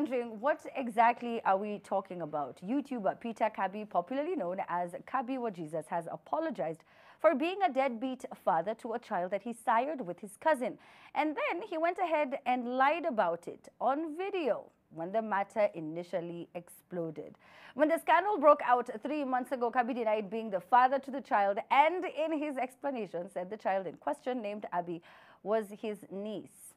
Wondering what exactly are we talking about? YouTuber Peter Kabi, popularly known as Kabi wa Jesus, has apologized for being a deadbeat father to a child that he sired with his cousin. And then he went ahead and lied about it on video when the matter initially exploded. When the scandal broke out 3 months ago, Kabi denied being the father to the child, and in his explanation said the child in question, named Abby, was his niece.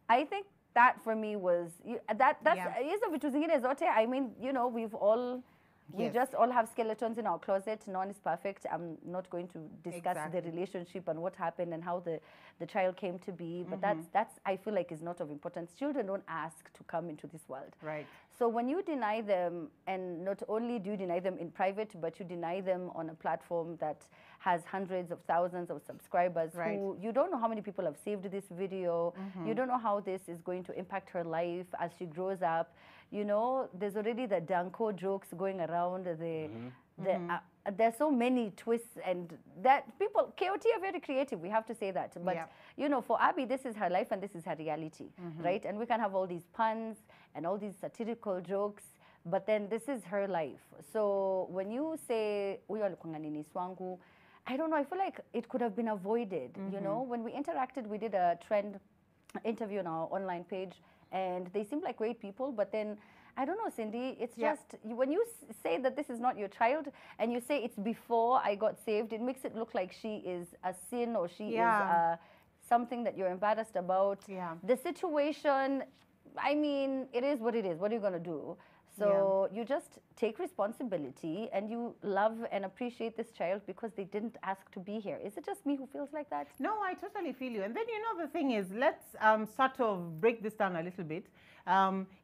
I think that for me was that's is a vitu zingine zote. I mean, you know, we just all have skeletons in our closet. No one is perfect. I'm not going to discuss the relationship and what happened and how the child came to be, but that's I feel like is not of importance. Children don't ask to come into this world. Right. So when you deny them, and not only do you deny them in private, but you deny them on a platform that has hundreds of thousands of subscribers, who you don't know how many people have saved this video. You don't know how this is going to impact her life as she grows up. You know, there's already the Danko jokes going around. There's so many twists, and that people, KOT are very creative, we have to say that. But, you know, for Abby, this is her life and this is her reality, right? And we can have all these puns and all these satirical jokes, but then this is her life. So when you say, swangu, I don't know, I feel like it could have been avoided, you know? When we interacted, we did a trend interview on our online page, and they seem like great people, but then I don't know, Cindy, it's just, when you say that this is not your child and you say it's before I got saved, it makes it look like she is a sin, or she is something that you're embarrassed about. The situation, I mean, it is what it is. What are you going to do? So you just take responsibility and you love and appreciate this child because they didn't ask to be here. Is it just me who feels like that? No, I totally feel you. And then, you know, the thing is, let's sort of break this down a little bit.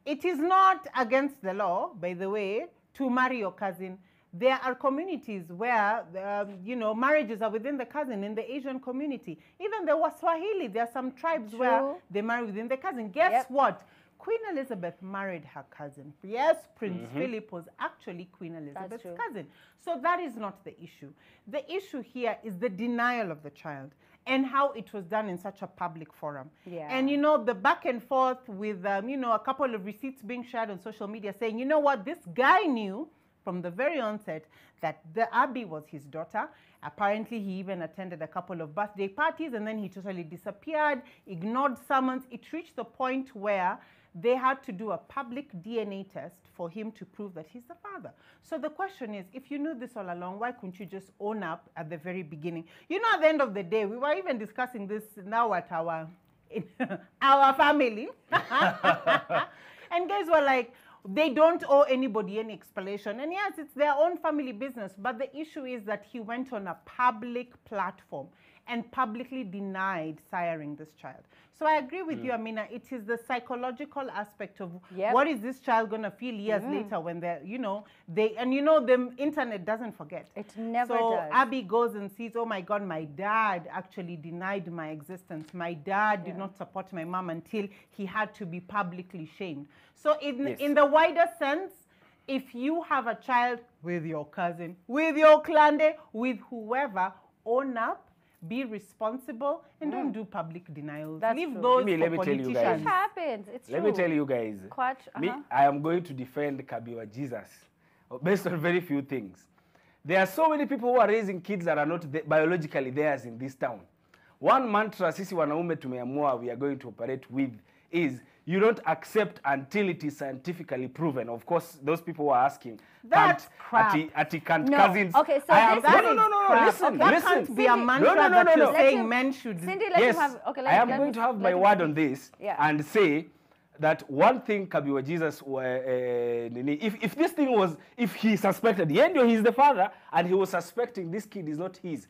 It is not against the law, by the way, to marry your cousin. There are communities where, you know, marriages are within the cousin. In the Asian community, even the Waswahili, there are some tribes where they marry within the cousin. Guess what? Queen Elizabeth married her cousin. Yes, Prince Philip was actually Queen Elizabeth's cousin. So that is not the issue. The issue here is the denial of the child and how it was done in such a public forum. And, you know, the back and forth with, you know, a couple of receipts being shared on social media saying, you know what, this guy knew from the very onset that the Abby was his daughter. Apparently, he even attended a couple of birthday parties, and then he totally disappeared, ignored summons. It reached the point where they had to do a public DNA test for him to prove that he's the father. So the question is, if you knew this all along, why couldn't you just own up at the very beginning? You know, at the end of the day, we were even discussing this now at our family. And guys were like, they don't owe anybody any explanation. And yes, it's their own family business. But the issue is that he went on a public platform and publicly denied siring this child. So I agree with you, Amina. It is the psychological aspect of what is this child going to feel years later when they're, you know, and you know, the internet doesn't forget. It never does. So Abby goes and sees, oh my God, my dad actually denied my existence. My dad did not support my mom until he had to be publicly shamed. So in the wider sense, if you have a child with your cousin, with your clan, with whoever, own up, be responsible, and don't do public denials. Leave those for politicians. It happens. It's true. Let me tell you guys. Me, I am going to defend Kabi wa Jesus based on very few things. There are so many people who are raising kids that are not biologically theirs in this town. One mantra sisi wanaume tumeamua we are going to operate with is you don't accept until it is scientifically proven. Of course, those people who are asking. That's crap. Cousins. Okay, so listen. That can't be a mantra that you're saying men should. Cindy, let him have. Okay, I am going to have my word on this and say that one thing Kabi wa Jesus, if this thing was, if he suspected, he's the father, and he was suspecting this kid is not his.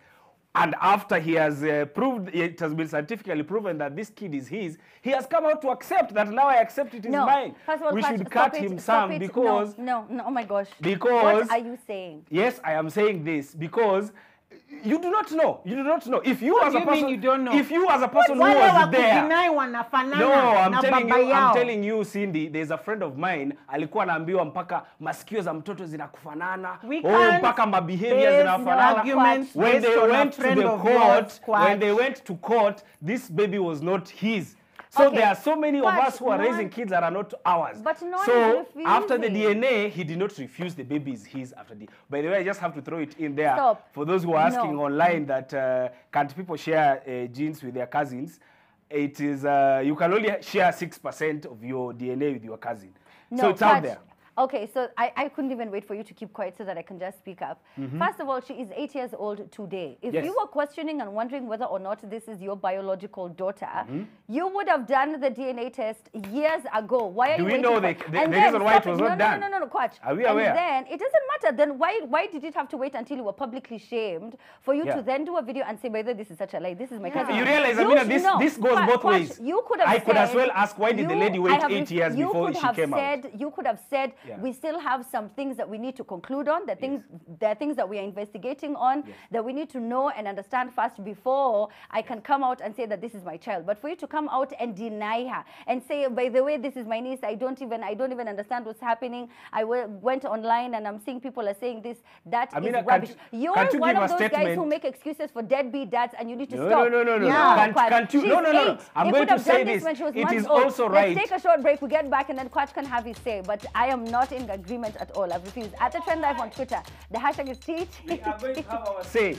And after he has proved, it has been scientifically proven that this kid is his, he has come out to accept that now I accept it is mine. First of all, we should cut him some because... No, oh my gosh. Because... What are you saying? Yes, I am saying this because you do not know. You do not know. If you as a person... you don't know? If you as a person who was there... No, I'm telling you, Cindy, there's a friend of mine, alikuwa anaambiwa mpaka masikio za mtoto zinakufanana. Mpaka mabehaviors zinafanana. When they went to court, this baby was not his. So there are so many of us who are raising kids that are not ours. But so after the DNA, he did not refuse the baby is his after the. By the way, I just have to throw it in there. Stop. For those who are asking online that can't people share genes with their cousins? It is, you can only share 6% of your DNA with your cousin. So it's out there. Okay, so I couldn't even wait for you to keep quiet so that I can just speak up. First of all, she is 8 years old today. If you were questioning and wondering whether or not this is your biological daughter, you would have done the DNA test years ago. Why are you waiting? Do we know the reason why it was not done? No, Quach. Are we aware? And then, it doesn't matter. Then why did it have to wait until you were publicly shamed for you to then do a video and say, whether this is such a lie, this is my cousin? You realize, Amina, this goes both ways. You could have I could as well ask, why did the lady wait 8 years before she came out? You could have said, we still have some things that we need to conclude on, there are things that we are investigating on, that we need to know and understand first before I can come out and say that this is my child. But for you to come out and deny her and say, by the way, this is my niece, I don't even understand what's happening. I went online and I'm seeing people are saying this, that is rubbish. You're one of those guys who make excuses for deadbeat dads, and you need to stop. No. I'm going to say this. It is also right. Let's take a short break. We get back and then Quach can have his say. But I am not in agreement at all. I've refused. At the Trend Live on Twitter, the hashtag is TT. We are going to have our say.